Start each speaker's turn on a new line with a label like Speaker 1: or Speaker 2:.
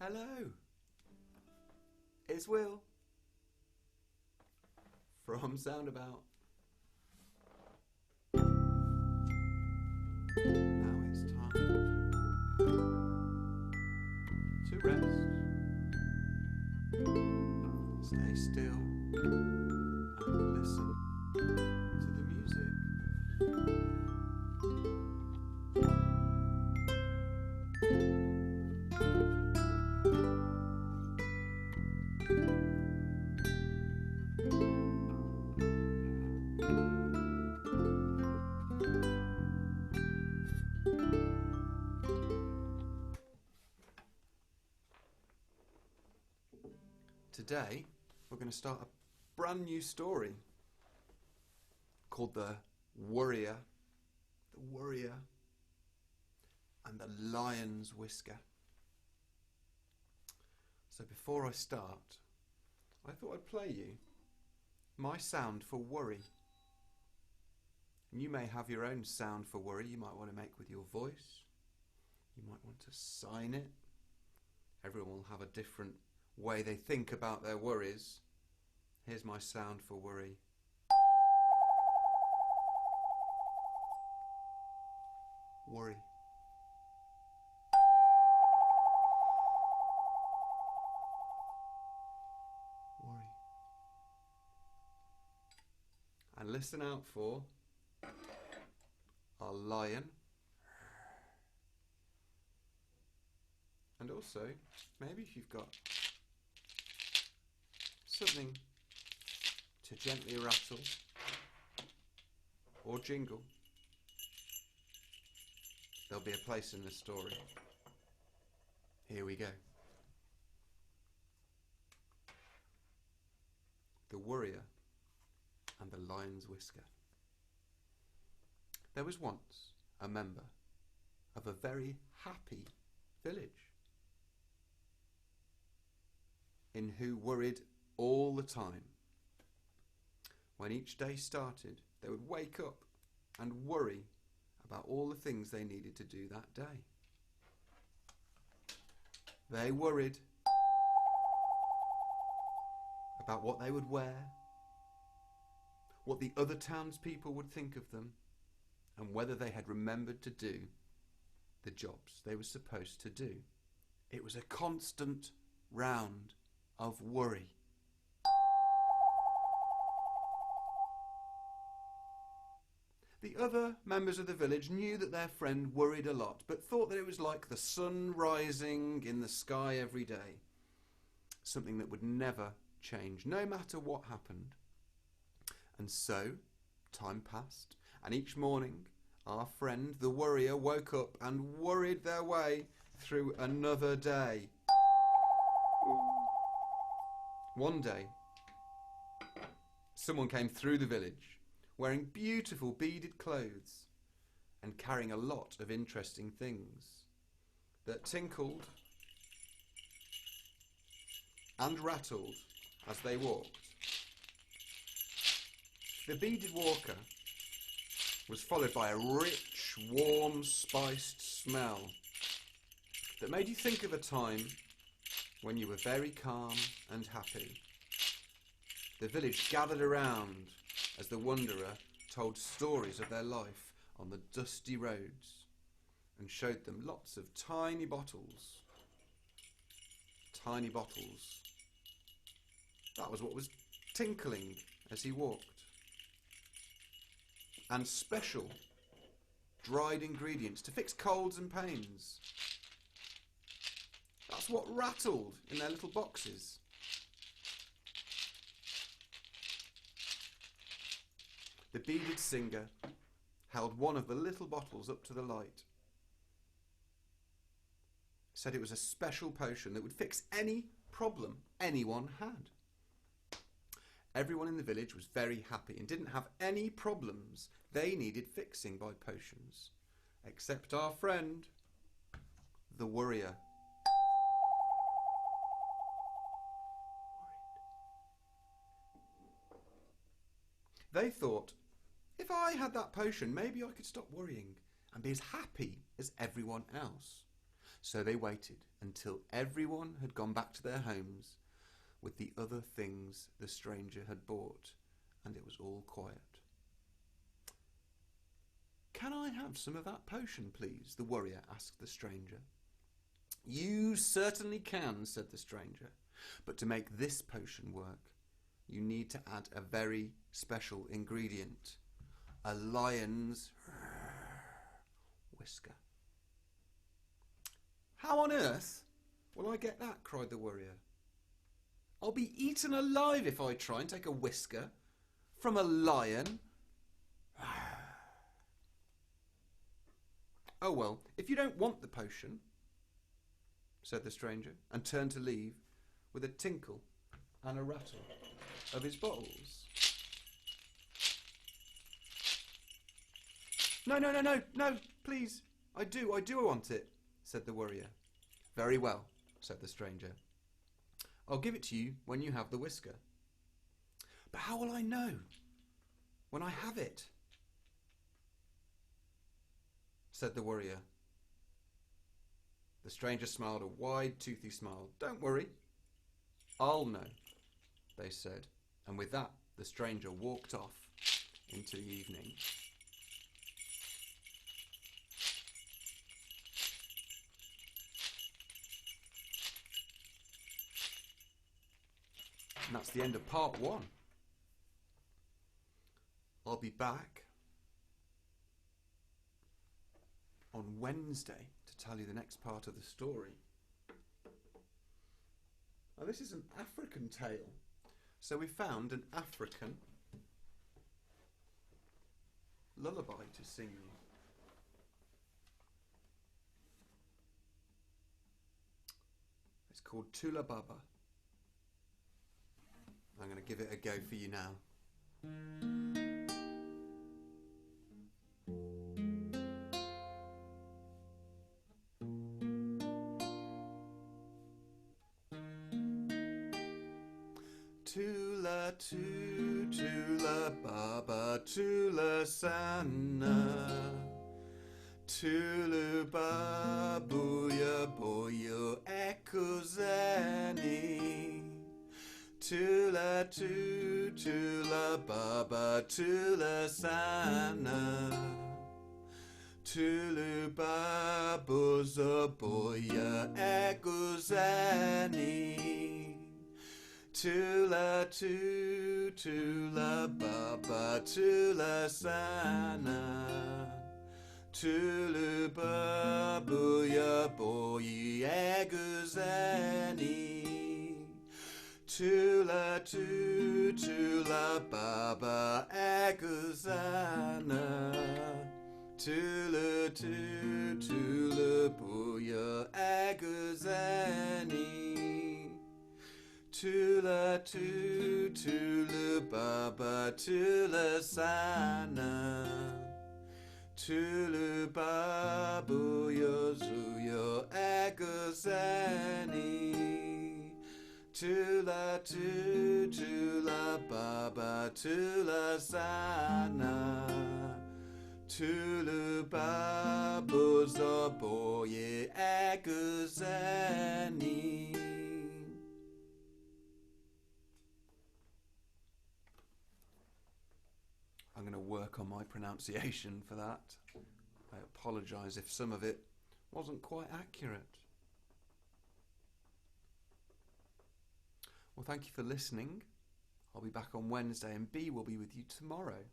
Speaker 1: Hello, it's Will from Soundabout. Now it's time to rest. Stay still and listen to the music. Today we're going to start a brand new story called The Worrier and the Lion's Whisker. So before I start, I thought I'd play you my sound for worry. And you may have your own sound for worry you might want to make with your voice. You might want to sign it. Everyone will have a different way they think about their worries. Here's my sound for worry. Worry. Worry. And listen out for a lion. And also, maybe if you've got something to gently rattle or jingle, there'll be a place in the story. Here we go. The Worrier and the Lion's Whisker. There was once a member of a very happy village in who worried all the time. When each day started, they would wake up and worry about all the things they needed to do that day. They worried about what they would wear, what the other townspeople would think of them, and whether they had remembered to do the jobs they were supposed to do. It was a constant round of worry. The other members of the village knew that their friend worried a lot, but thought that it was like the sun rising in the sky every day, something that would never change, no matter what happened. And so, time passed, and each morning, our friend, the worrier, woke up and worried their way through another day. One day, someone came through the village wearing beautiful beaded clothes and carrying a lot of interesting things that tinkled and rattled as they walked. The beaded walker was followed by a rich, warm, spiced smell that made you think of a time when you were very calm and happy. The village gathered around as the wanderer told stories of their life on the dusty roads and showed them lots of tiny bottles. Tiny bottles. That was what was tinkling as he walked. And special dried ingredients to fix colds and pains. That's what rattled in their little boxes. The beaded singer held one of the little bottles up to the light. Said it was a special potion that would fix any problem anyone had. Everyone in the village was very happy and didn't have any problems they needed fixing by potions, except our friend, the worrier. They thought, if I had that potion, maybe I could stop worrying and be as happy as everyone else. So they waited until everyone had gone back to their homes with the other things the stranger had bought, and it was all quiet. "Can I have some of that potion, please?" the warrior asked the stranger. "You certainly can," said the stranger. "But to make this potion work, you need to add a very special ingredient. A lion's whisker." "How on earth will I get that?" cried the warrior. "I'll be eaten alive if I try and take a whisker from a lion." "Oh well, if you don't want the potion," said the stranger, and turned to leave with a tinkle and a rattle of his bottles. No, please, I do want it," said the warrior. "Very well," said the stranger. "I'll give it to you when you have the whisker." "But how will I know when I have it?" said the warrior. The stranger smiled a wide, toothy smile. "Don't worry, I'll know," they said, and with that the stranger walked off into the evening. And that's the end of part 1. I'll be back on Wednesday to tell you the next part of the story. Now, this is an African tale. So we found an African lullaby to sing you. It's called Tula Baba. I'm going to give it a go for you now. Tula tu, tula baba, tula sana. Tulu babuya boyo ekuzeni. Tula tu, tula baba, tula sana. Tulu babuza boya ekuzeni. Tula tu, tula baba, tula sana. Tulu babuya boyi eguzeni. Tula tu, tula baba eguzana. Tulu tu, tula buya eguzeni. Tula tu, tula baba, tula sana. Tulu babuya zuya eguzeni. Tula tu, tula baba, tula sana. Tulu babuza boye eguzeni. I'm going to work on my pronunciation for that. I apologise if some of it wasn't quite accurate. Well, thank you for listening. I'll be back on Wednesday and B will be with you tomorrow.